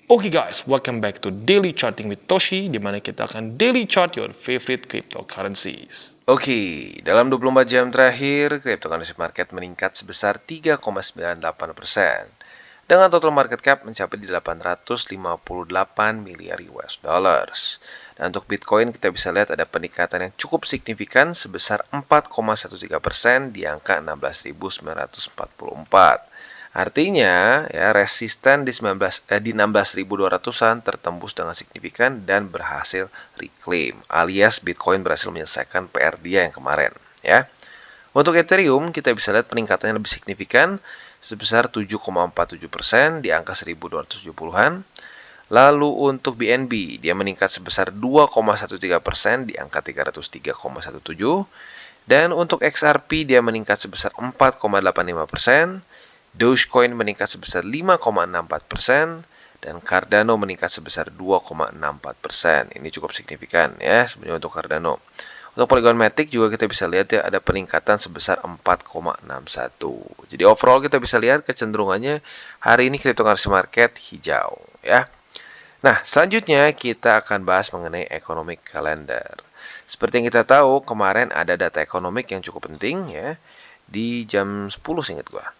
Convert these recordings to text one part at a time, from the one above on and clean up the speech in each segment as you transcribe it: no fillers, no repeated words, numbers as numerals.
Oke guys, welcome back to Daily Charting with Toshi, di mana kita akan daily chart your favorite cryptocurrencies. Oke, dalam 24 jam terakhir, cryptocurrency market meningkat sebesar 3,98%. Dengan total market cap mencapai di 858 miliar US dollars. Dan untuk Bitcoin kita bisa lihat ada peningkatan yang cukup signifikan sebesar 4,13% di angka 16.944. Artinya, ya resisten di 16.200-an tertembus dengan signifikan dan berhasil reclaim, alias Bitcoin berhasil menyelesaikan PR dia yang kemarin, ya. Untuk Ethereum, kita bisa lihat peningkatannya lebih signifikan sebesar 7,47% di angka 1.270-an. Lalu untuk BNB, dia meningkat sebesar 2,13% di angka 303,17. Dan untuk XRP, dia meningkat sebesar 4,85%. Dogecoin meningkat sebesar 5,64%. Dan Cardano meningkat sebesar 2,64%. Ini cukup signifikan ya sebenarnya untuk Cardano. Untuk Polygon Matic juga kita bisa lihat ya ada peningkatan sebesar 4,61. Jadi overall kita bisa lihat kecenderungannya hari ini cryptocurrency market hijau ya. Nah, selanjutnya kita akan bahas mengenai economic calendar. Seperti yang kita tahu, kemarin ada data ekonomik yang cukup penting ya di jam 10 seingat gua.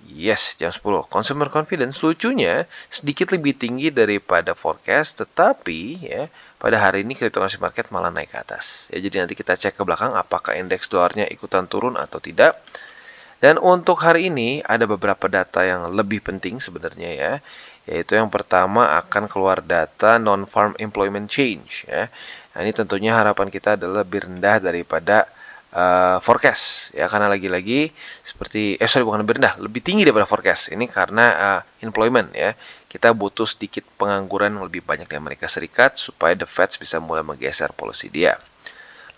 Yes, jam 10. Consumer confidence lucunya sedikit lebih tinggi daripada forecast, tetapi ya pada hari ini cryptocurrency market malah naik ke atas. Ya, jadi nanti kita cek ke belakang apakah indeks dolarnya ikutan turun atau tidak. Dan untuk hari ini ada beberapa data yang lebih penting sebenarnya ya, yaitu yang pertama akan keluar data non-farm employment change ya. Nah, ini tentunya harapan kita adalah lebih rendah daripada forecast ya, karena lagi-lagi seperti bukan lebih rendah, lebih tinggi daripada forecast. Ini karena employment ya. Kita butuh sedikit pengangguran yang lebih banyak di Amerika Serikat supaya the Fed bisa mulai menggeser polisi dia.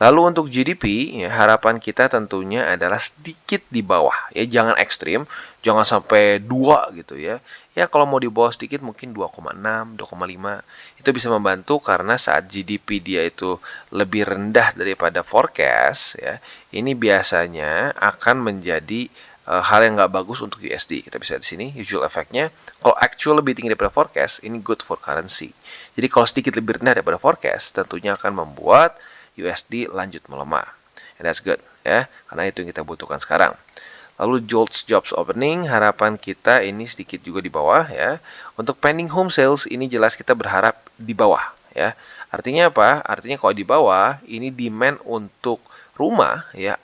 Lalu untuk GDP, ya, harapan kita tentunya adalah sedikit di bawah. Ya, jangan ekstrim, jangan sampai 2 gitu ya. Ya, kalau mau di bawah sedikit mungkin 2,6, 2,5. Itu bisa membantu karena saat GDP dia itu lebih rendah daripada forecast, ya, ini biasanya akan menjadi hal yang nggak bagus untuk USD. Kita bisa di sini usual effect-nya. Kalau actual lebih tinggi daripada forecast, ini good for currency. Jadi kalau sedikit lebih rendah daripada forecast, tentunya akan membuat USD lanjut melemah. And that's good ya, karena itu yang kita butuhkan sekarang. Lalu JOLTS jobs opening, harapan kita ini sedikit juga di bawah ya. Untuk pending home sales ini jelas kita berharap di bawah ya. Artinya apa? Artinya kalau di bawah ini demand untuk rumah ya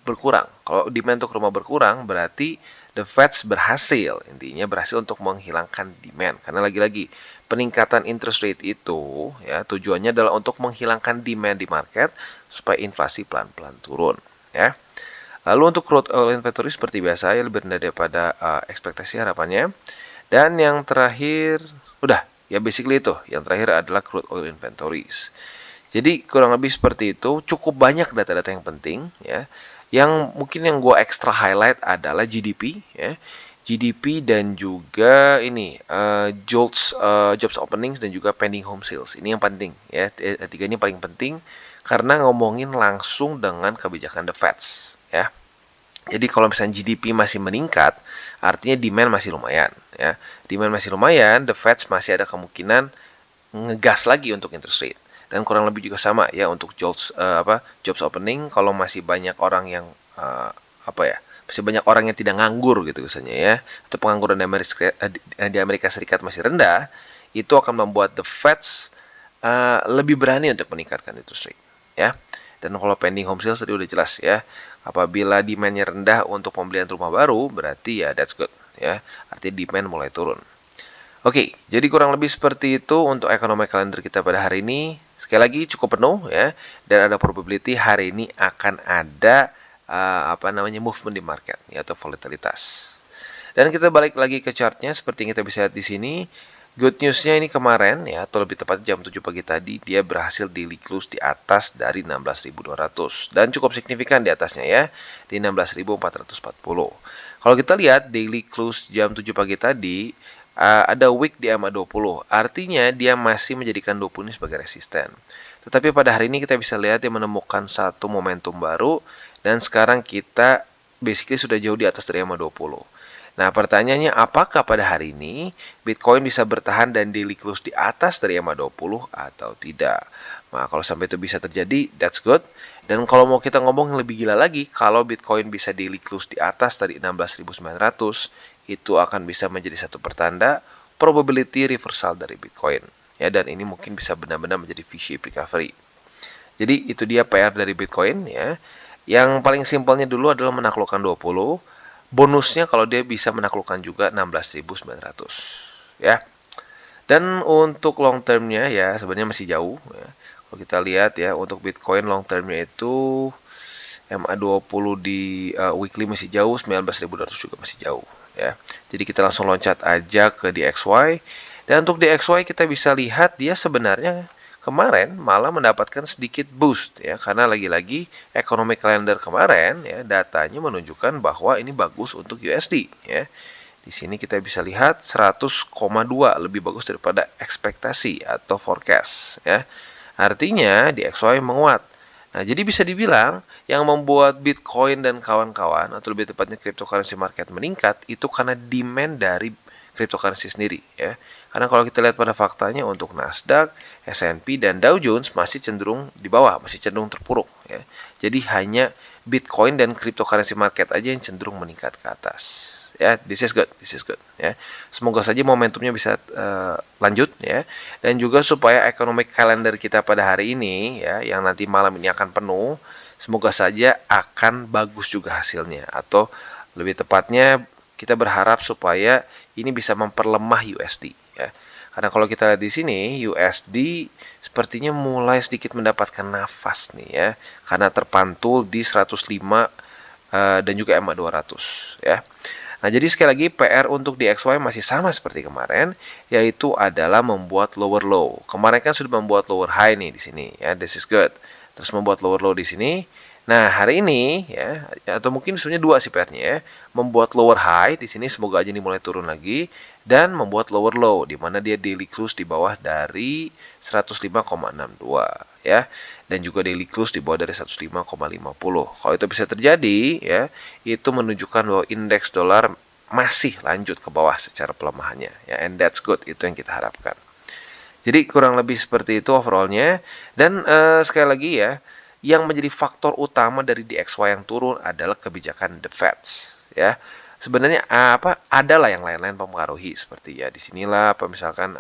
berkurang. Kalau demand untuk rumah berkurang berarti the Fed berhasil, intinya berhasil untuk menghilangkan demand. Karena lagi-lagi peningkatan interest rate itu ya tujuannya adalah untuk menghilangkan demand di market supaya inflasi pelan-pelan turun ya. Lalu untuk crude oil inventory seperti biasa ya lebih rendah daripada ekspektasi harapannya. Dan yang terakhir udah ya basically itu. Yang terakhir adalah crude oil inventories. Jadi kurang lebih seperti itu, cukup banyak data-data yang penting ya. Yang mungkin yang gue extra highlight adalah GDP ya. GDP dan juga ini JOLTS jobs openings dan juga pending home sales. Ini yang penting ya. Tiga ini paling penting karena ngomongin langsung dengan kebijakan the Fed ya. Jadi kalau misalnya GDP masih meningkat, artinya demand masih lumayan ya. Demand masih lumayan, the Fed masih ada kemungkinan ngegas lagi untuk interest rate. Dan kurang lebih juga sama ya untuk jobs opening, kalau masih banyak orang yang masih banyak orang yang tidak nganggur gitu misalnya ya, atau pengangguran di Amerika Serikat masih rendah, itu akan membuat the Fed lebih berani untuk meningkatkan interest rate ya. Dan kalau pending home sales tadi udah jelas ya, apabila demand-nya rendah untuk pembelian rumah baru berarti ya that's good ya, artinya demand mulai turun. Oke, jadi kurang lebih seperti itu untuk economic calendar kita pada hari ini. Sekali lagi cukup penuh ya, dan ada probability hari ini akan ada movement di market ya, atau volatilitas. Dan kita balik lagi ke chartnya seperti yang kita bisa lihat di sini. Good newsnya ini kemarin ya, atau lebih tepat jam 7 pagi tadi, dia berhasil daily close di atas dari 16.200 dan cukup signifikan di atasnya ya, di 16.440. Kalau kita lihat daily close jam 7 pagi tadi, ada wick di EMA 20, artinya dia masih menjadikan 20 ini sebagai resisten. Tetapi pada hari ini kita bisa lihat dia menemukan satu momentum baru, dan sekarang kita basically sudah jauh di atas dari EMA 20. Nah, pertanyaannya apakah pada hari ini Bitcoin bisa bertahan dan daily close di atas dari EMA 20 atau tidak? Nah, kalau sampai itu bisa terjadi, that's good. Dan kalau mau kita ngomong yang lebih gila lagi, kalau Bitcoin bisa daily close di atas dari 16.900, itu akan bisa menjadi satu pertanda probability reversal dari Bitcoin. Ya, dan ini mungkin bisa benar-benar menjadi V-shaped recovery. Jadi itu dia PR dari Bitcoin ya. Yang paling simpelnya dulu adalah menaklukkan 20. Bonusnya kalau dia bisa menaklukkan juga 16.900 ya. Dan untuk long termnya ya sebenarnya masih jauh ya. Kalau kita lihat ya untuk Bitcoin long termnya itu MA 20 di weekly masih jauh, 19.200 juga masih jauh ya. Jadi kita langsung loncat aja ke DXY. Dan untuk DXY kita bisa lihat dia sebenarnya kemarin malah mendapatkan sedikit boost ya, karena lagi-lagi economic calendar kemarin ya datanya menunjukkan bahwa ini bagus untuk USD ya. Di sini kita bisa lihat 100,2 lebih bagus daripada ekspektasi atau forecast ya. Artinya DXY menguat. Nah, jadi bisa dibilang yang membuat Bitcoin dan kawan-kawan atau lebih tepatnya cryptocurrency market meningkat itu karena demand dari cryptocurrency sendiri ya. Karena kalau kita lihat pada faktanya untuk Nasdaq, S&P dan Dow Jones masih cenderung di bawah, masih cenderung terpuruk ya. Jadi hanya Bitcoin dan cryptocurrency market aja yang cenderung meningkat ke atas. Ya, this is good ya. Semoga saja momentumnya bisa lanjut ya, dan juga supaya economic calendar kita pada hari ini ya, yang nanti malam ini akan penuh, semoga saja akan bagus juga hasilnya, atau lebih tepatnya kita berharap supaya ini bisa memperlemah USD ya. Karena kalau kita lihat di sini USD sepertinya mulai sedikit mendapatkan nafas nih ya, karena terpantul di 105 dan juga EMA 200 ya. Nah, jadi sekali lagi PR untuk DXY masih sama seperti kemarin, yaitu adalah membuat lower low. Kemarin kan sudah membuat lower high nih di sini ya, this is good. Terus membuat lower low di sini. Nah, hari ini ya, atau mungkin sebenarnya dua sih PR-nya ya, membuat lower high di sini semoga aja ini mulai turun lagi, dan membuat lower low di mana dia daily close di bawah dari 105,62 ya, dan juga daily close di bawah dari 105,50. Kalau itu bisa terjadi ya, itu menunjukkan bahwa indeks dolar masih lanjut ke bawah secara pelemahannya ya, and that's good, itu yang kita harapkan. Jadi kurang lebih seperti itu overallnya. Dan sekali lagi ya, yang menjadi faktor utama dari DXY yang turun adalah kebijakan The Fed ya. Sebenarnya adalah yang lain-lain mempengaruhi seperti ya di sinilah misalkan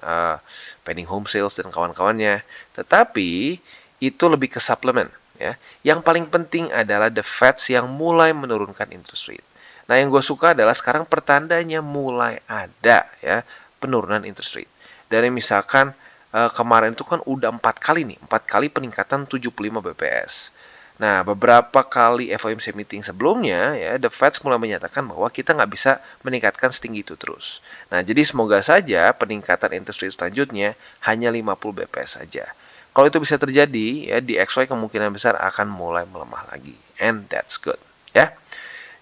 pending home sales dan kawan-kawannya. Tetapi itu lebih ke suplemen ya. Yang paling penting adalah The Fed yang mulai menurunkan interest rate. Nah, yang gue suka adalah sekarang pertandanya mulai ada ya penurunan interest rate. Dari misalkan kemarin itu kan udah 4 kali nih, 4 kali peningkatan 75 BPS. Nah, beberapa kali FOMC meeting sebelumnya ya, The Fed mulai menyatakan bahwa kita nggak bisa meningkatkan setinggi itu terus. Nah, jadi semoga saja peningkatan interest rate selanjutnya hanya 50 BPS saja. Kalau itu bisa terjadi, ya di XY kemungkinan besar akan mulai melemah lagi. And that's good. Ya.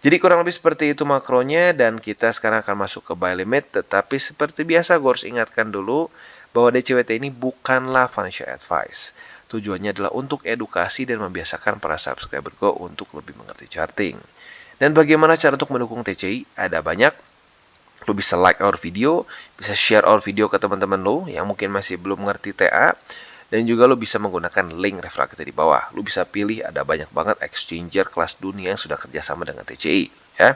Jadi kurang lebih seperti itu makronya, dan kita sekarang akan masuk ke buy limit. Tetapi seperti biasa gue harus ingatkan dulu bahwa DCWT ini bukanlah financial advice. Tujuannya adalah untuk edukasi dan membiasakan para subscriber gue untuk lebih mengerti charting. Dan bagaimana cara untuk mendukung TCI? Ada banyak. Lo bisa like our video, bisa share our video ke teman-teman lo yang mungkin masih belum mengerti TA. Dan juga lo bisa menggunakan link referral kita di bawah. Lo bisa pilih, ada banyak banget exchanger kelas dunia yang sudah kerjasama dengan TCI ya.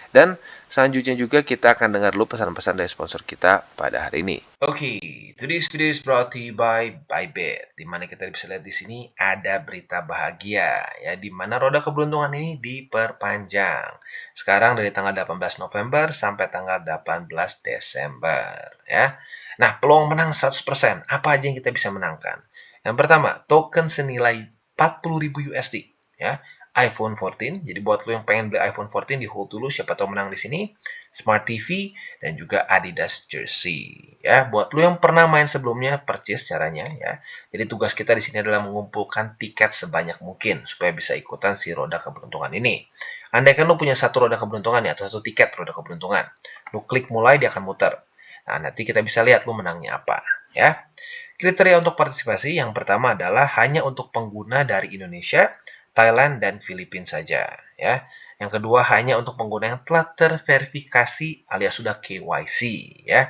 Dan selanjutnya juga kita akan dengar dulu pesan-pesan dari sponsor kita pada hari ini. Oke, today's video is brought to you by Bybit. Di mana kita bisa lihat di sini ada berita bahagia ya, di mana roda keberuntungan ini diperpanjang. Sekarang dari tanggal 18 November sampai tanggal 18 Desember ya. Nah, peluang menang 100%. Apa aja yang kita bisa menangkan? Yang pertama, token senilai 40.000 USD ya. iPhone 14. Jadi buat lo yang pengen beli iPhone 14 di hold dulu, siapa tahu menang di sini. Smart TV dan juga Adidas jersey. Ya, buat lo yang pernah main sebelumnya, purchase caranya ya. Jadi tugas kita di sini adalah mengumpulkan tiket sebanyak mungkin supaya bisa ikutan si roda keberuntungan ini. Andai kan lo punya satu roda keberuntungan ya, atau satu tiket roda keberuntungan, lo klik mulai, dia akan muter. Nah, nanti kita bisa lihat lo menangnya apa ya. Kriteria untuk partisipasi yang pertama adalah hanya untuk pengguna dari Indonesia, Thailand, dan Filipina saja ya. Yang kedua, hanya untuk pengguna yang telah terverifikasi alias sudah KYC ya.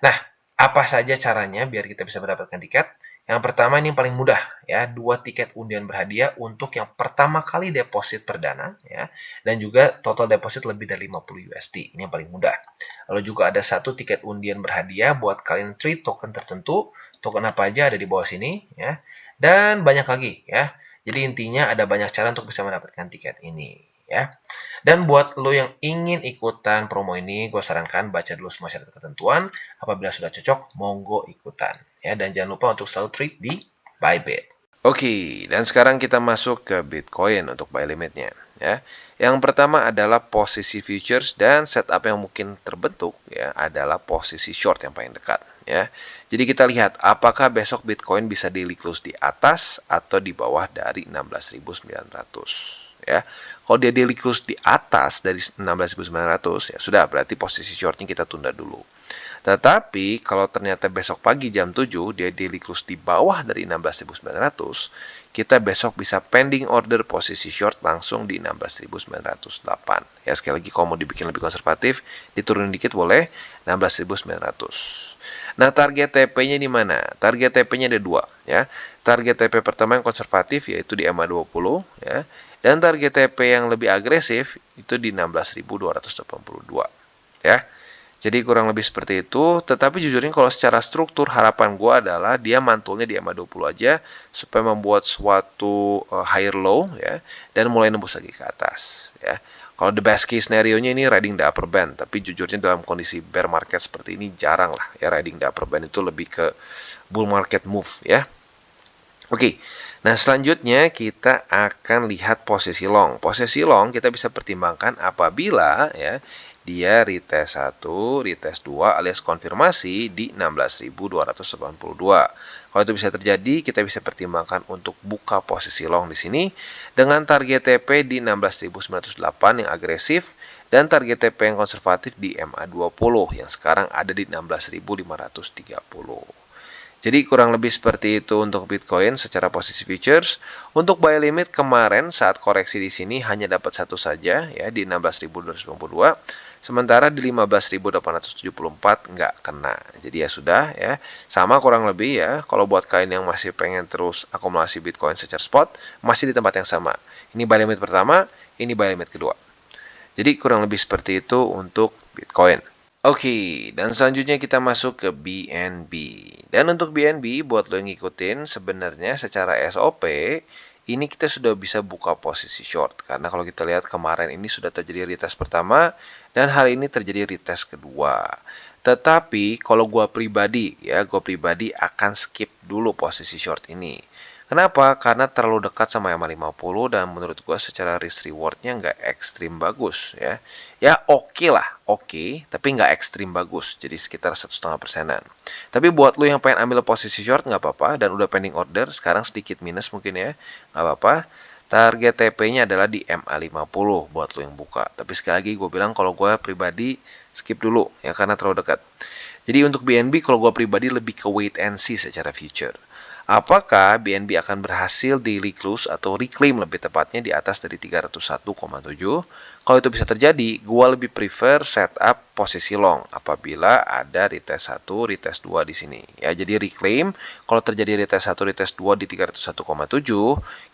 Nah, apa saja caranya biar kita bisa mendapatkan tiket? Yang pertama ini yang paling mudah ya, 2 tiket undian berhadiah untuk yang pertama kali deposit perdana ya, dan juga total deposit lebih dari 50 USD. Ini yang paling mudah. Lalu juga ada 1 tiket undian berhadiah buat kalian trade token tertentu. Token apa aja ada di bawah sini ya. Dan banyak lagi ya. Jadi intinya ada banyak cara untuk bisa mendapatkan tiket ini ya. Dan buat lo yang ingin ikutan promo ini, gue sarankan baca dulu semua syarat ketentuan. Apabila sudah cocok, monggo ikutan. Ya, dan jangan lupa untuk selalu trade di Bybit. Oke, dan sekarang kita masuk ke Bitcoin untuk buy limitnya. Ya, yang pertama adalah posisi futures dan setup yang mungkin terbentuk ya adalah posisi short yang paling dekat. Ya, jadi kita lihat apakah besok Bitcoin bisa daily close di atas atau di bawah dari 16.900. Ya, kalau dia daily close di atas dari 16.900 ya sudah berarti posisi shortnya kita tunda dulu. Tetapi kalau ternyata besok pagi jam 7 dia daily close di bawah dari 16.900, kita besok bisa pending order posisi short langsung di 16.908. Ya sekali lagi kalau mau dibikin lebih konservatif, diturunin dikit boleh 16.900. Nah, target TP-nya di mana? Target TP-nya ada 2 ya. Target TP pertama yang konservatif yaitu di EMA20 ya. Dan target TP yang lebih agresif itu di 16.282 ya. Jadi kurang lebih seperti itu, tetapi jujurnya kalau secara struktur harapan gue adalah dia mantulnya di EMA20 aja supaya membuat suatu higher low ya dan mulai nembus lagi ke atas ya. Kalau the best case scenario-nya ini riding the upper band, tapi jujurnya dalam kondisi bear market seperti ini jarang lah ya riding the upper band, itu lebih ke bull market move ya. Oke. Nah, selanjutnya kita akan lihat posisi long. Posisi long kita bisa pertimbangkan apabila ya dia retest 1, retest 2 alias konfirmasi di 16.282. Kalau itu bisa terjadi, kita bisa pertimbangkan untuk buka posisi long di sini dengan target TP di 16.908 yang agresif dan target TP yang konservatif di MA20 yang sekarang ada di 16.530. Jadi kurang lebih seperti itu untuk Bitcoin secara posisi futures. Untuk buy limit kemarin saat koreksi di sini hanya dapat satu saja ya di 16.292. Sementara di 15.874 nggak kena. Jadi ya sudah ya. Sama kurang lebih ya. Kalau buat kalian yang masih pengen terus akumulasi Bitcoin secara spot, masih di tempat yang sama. Ini buy limit pertama, ini buy limit kedua. Jadi kurang lebih seperti itu untuk Bitcoin. Oke, dan selanjutnya kita masuk ke BNB. Dan untuk BNB, buat lo yang ngikutin, sebenarnya secara SOP, ini kita sudah bisa buka posisi short. Karena kalau kita lihat kemarin ini sudah terjadi retest pertama, dan hari ini terjadi retest kedua. Tetapi, kalau gue pribadi akan skip dulu posisi short ini. Kenapa? Karena terlalu dekat sama EMA 50 dan menurut gue secara risk rewardnya nggak ekstrim bagus ya. Ya oke lah, oke, tapi nggak ekstrim bagus. Jadi sekitar 1,5%-an. Tapi buat lo yang pengen ambil posisi short nggak apa-apa dan udah pending order, sekarang sedikit minus mungkin ya, nggak apa-apa. Target TP-nya adalah di MA50 buat lo yang buka. Tapi sekali lagi gue bilang kalau gue pribadi skip dulu ya karena terlalu dekat. Jadi untuk BNB kalau gue pribadi lebih ke wait and see secara future. Apakah BNB akan berhasil daily close atau reclaim lebih tepatnya di atas dari 301,7? Kalau itu bisa terjadi, gua lebih prefer setup posisi long apabila ada retest 1, retest 2 di sini. Ya, jadi reclaim kalau terjadi retest 1, retest 2 di 301,7,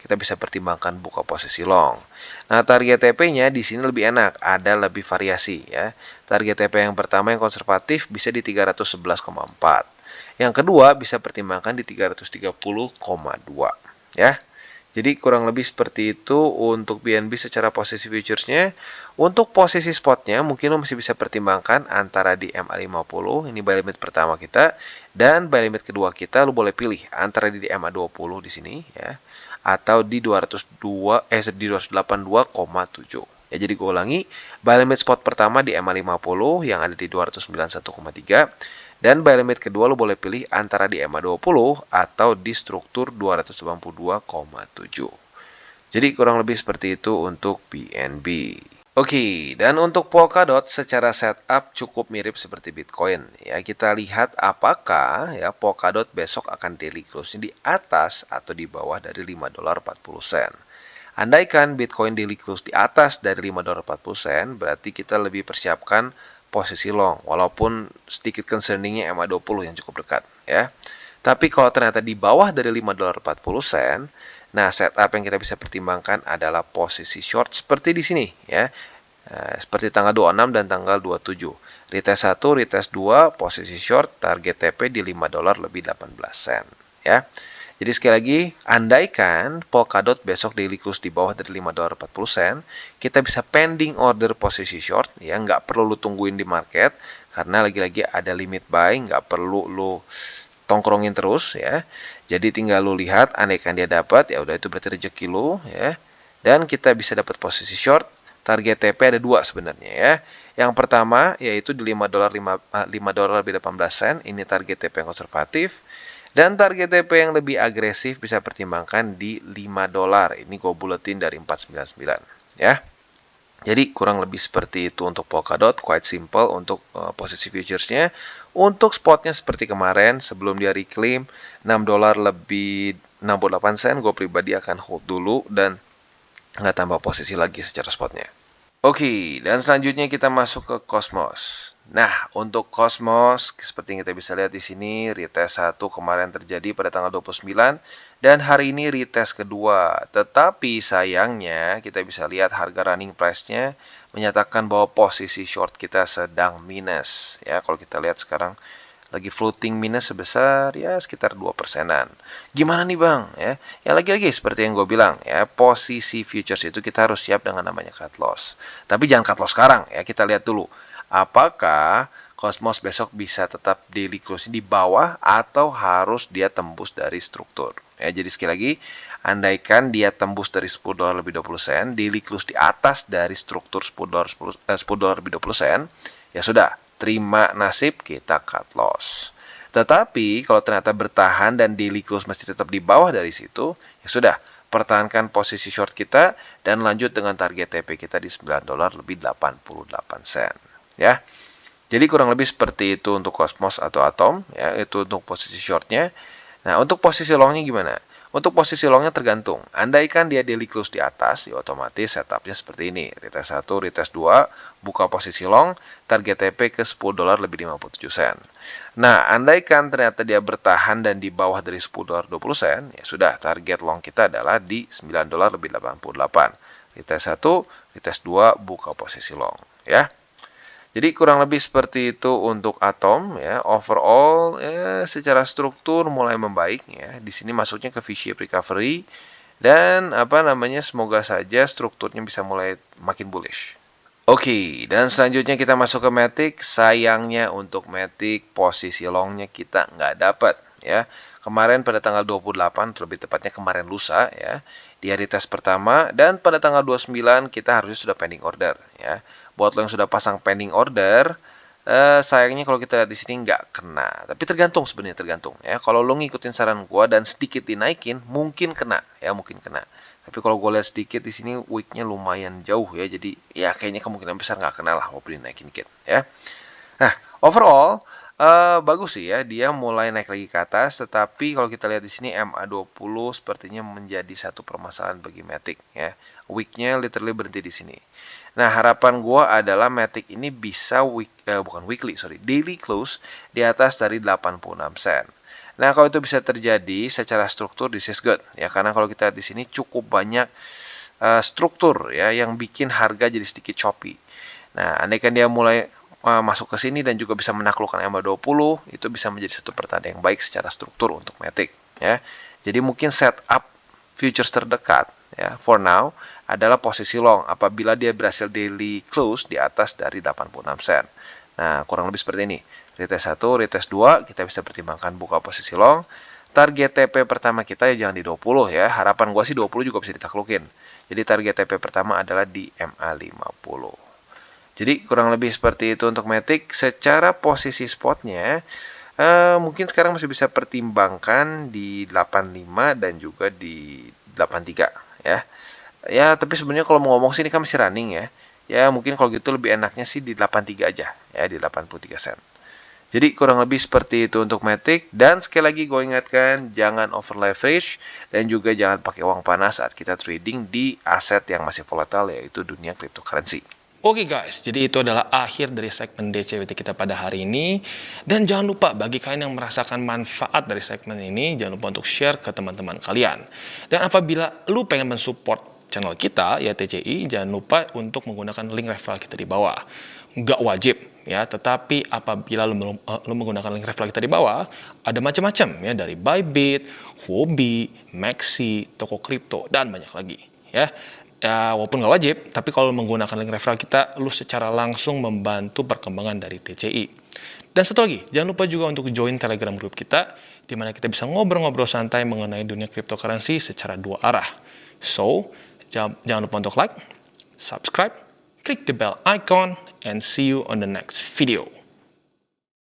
kita bisa pertimbangkan buka posisi long. Nah, target TP-nya di sini lebih enak, ada lebih variasi ya. Target TP yang pertama yang konservatif bisa di 311,4. Yang kedua bisa pertimbangkan di 330,2 ya. Jadi kurang lebih seperti itu untuk BNB secara posisi futuresnya. Untuk posisi spotnya mungkin lo masih bisa pertimbangkan antara di MA50, ini buy limit pertama kita, dan buy limit kedua kita lo boleh pilih antara di MA20 di sini ya, atau di 282,7. Ya, jadi gue ulangi, buy limit spot pertama di MA50 yang ada di 291,3. Dan buy limit kedua lo boleh pilih antara di EMA20 atau di struktur 282,7. Jadi kurang lebih seperti itu untuk BNB. Oke, dan untuk Polkadot secara setup cukup mirip seperti Bitcoin. Ya, kita lihat apakah ya Polkadot besok akan daily close di atas atau di bawah dari $5.40. Andaikan Bitcoin daily close di atas dari 5,40 dolar, berarti kita lebih persiapkan posisi long, walaupun sedikit concerningnya MA20 yang cukup dekat, ya. Tapi kalau ternyata di bawah dari 5,40 dolar, nah setup yang kita bisa pertimbangkan adalah posisi short seperti di sini, ya. Seperti tanggal 26 dan tanggal 27. Retest 1, retest 2, posisi short, target TP di 5 dolar lebih 18 sen, ya. Jadi sekali lagi, andaikan Polkadot besok daily close di bawah dari 5,40 dolar, kita bisa pending order posisi short, ya, nggak perlu lu tungguin di market, karena lagi-lagi ada limit buy, nggak perlu lu tongkrongin terus, ya. Jadi tinggal lu lihat, andaikan dia dapat, ya udah itu berarti rezeki lu, ya. Dan kita bisa dapat posisi short, target TP ada dua sebenarnya, ya. Yang pertama yaitu di 5 dolar 5 dolar lebih 18 sen, ini target TP yang konservatif. Dan target TP yang lebih agresif bisa pertimbangkan di 5 dolar. Ini gue buletin dari 499, ya. Jadi kurang lebih seperti itu untuk Polkadot, quite simple untuk posisi futuresnya. Untuk spotnya seperti kemarin, sebelum dia reclaim 6 dolar lebih 68 sen, gue pribadi akan hold dulu dan nggak tambah posisi lagi secara spotnya. Oke, dan selanjutnya kita masuk ke Cosmos. Nah, untuk Cosmos, seperti yang kita bisa lihat di sini, retest 1 kemarin terjadi pada tanggal 29, dan hari ini retest kedua. Tetapi sayangnya, kita bisa lihat harga running price-nya menyatakan bahwa posisi short kita sedang minus. Ya, kalau kita lihat sekarang, lagi floating minus sebesar ya sekitar 2%-an. Gimana nih Bang? Ya lagi-lagi seperti yang gue bilang ya, posisi futures itu kita harus siap dengan namanya cut loss. Tapi jangan cut loss sekarang ya, kita lihat dulu. Apakah Cosmos besok bisa tetap daily close di bawah atau harus dia tembus dari struktur? Ya, jadi sekali lagi, andaikan dia tembus dari 10 dolar lebih 20 sen, daily close di atas dari struktur 10 dolar 10 dolar lebih 20 sen, ya sudah, terima nasib, kita cut loss. Tetapi kalau ternyata bertahan dan daily close masih tetap di bawah dari situ, ya sudah, pertahankan posisi short kita dan lanjut dengan target TP kita di 9 dolar lebih 88 sen, ya. Jadi kurang lebih seperti itu untuk Cosmos atau Atom, ya, itu untuk posisi shortnya. Nah, untuk posisi longnya gimana? Untuk posisi longnya tergantung. Andaikan dia daily close di atas, ya otomatis setupnya seperti ini. Retest 1, retest 2, buka posisi long, target TP ke 10 dolar lebih 57 sen. Nah, andaikan ternyata dia bertahan dan di bawah dari 10 dolar 20 sen, ya sudah, target long kita adalah di 9 dolar lebih 88. Retest 1, retest 2, buka posisi long, ya. Jadi kurang lebih seperti itu untuk Atom ya. Overall ya secara struktur mulai membaik ya. Di sini masuknya ke V-shape recovery dan semoga saja strukturnya bisa mulai makin bullish. Oke, dan selanjutnya kita masuk ke Matic. Sayangnya untuk Matic posisi longnya kita nggak dapat ya. Kemarin pada tanggal 28, lebih tepatnya kemarin lusa ya, di hari tes pertama, dan pada tanggal 29 kita harusnya sudah pending order ya. Buat lo yang sudah pasang pending order, sayangnya kalau kita lihat di sini nggak kena. Tapi tergantung sebenarnya, tergantung ya. Kalau lo ngikutin saran gua dan sedikit dinaikin, mungkin kena ya, mungkin kena. Tapi kalau gue lihat sedikit di sini weeknya lumayan jauh ya, jadi ya kayaknya kemungkinan besar nggak kena lah walaupun dinaikin dikit ya. Nah, overall bagus sih ya, dia mulai naik lagi ke atas, tetapi kalau kita lihat di sini MA20 sepertinya menjadi satu permasalahan bagi Matic ya. Weeknya literally berhenti di sini. Nah, harapan gua adalah Matic ini bisa daily close di atas dari 86 sen. Nah, kalau itu bisa terjadi secara struktur, this is good ya, karena kalau kita lihat di sini cukup banyak struktur ya yang bikin harga jadi sedikit choppy. Nah, andaikan dia mulai masuk ke sini dan juga bisa menaklukkan MA20, itu bisa menjadi satu pertanda yang baik secara struktur untuk Matic ya. Jadi mungkin setup futures terdekat ya for now adalah posisi long apabila dia berhasil daily close di atas dari 86 sen. Nah, kurang lebih seperti ini. Retest 1, retest 2, kita bisa pertimbangkan buka posisi long. Target TP pertama kita ya jangan di 20 ya. Harapan gua sih 20 juga bisa ditaklukin. Jadi target TP pertama adalah di MA50. Jadi kurang lebih seperti itu untuk Matic. Secara posisi spotnya, mungkin sekarang masih bisa pertimbangkan di 85 dan juga di 83 ya. Ya, tapi sebenarnya kalau mau ngomong sih ini kan masih running ya. Ya, mungkin kalau gitu lebih enaknya sih di 83 aja ya, di 83 sen. Jadi kurang lebih seperti itu untuk Matic, dan sekali lagi gue ingatkan jangan over leverage dan juga jangan pakai uang panas saat kita trading di aset yang masih volatile yaitu dunia cryptocurrency. Oke guys, jadi itu adalah akhir dari segmen DCWT kita pada hari ini. Dan jangan lupa bagi kalian yang merasakan manfaat dari segmen ini, jangan lupa untuk share ke teman-teman kalian. Dan apabila lu pengen mensupport channel kita, ya TCI, jangan lupa untuk menggunakan link referral kita di bawah. Nggak wajib, ya, tetapi apabila lu menggunakan link referral kita di bawah, ada macam-macam, ya, dari Bybit, Huobi, Maxi, toko kripto, dan banyak lagi, ya. Ya, walaupun nggak wajib, tapi kalau menggunakan link referral kita, lu secara langsung membantu perkembangan dari TCI. Dan satu lagi, jangan lupa juga untuk join Telegram group kita, di mana kita bisa ngobrol-ngobrol santai mengenai dunia cryptocurrency secara dua arah. So, jangan lupa untuk like, subscribe, klik the bell icon, and see you on the next video.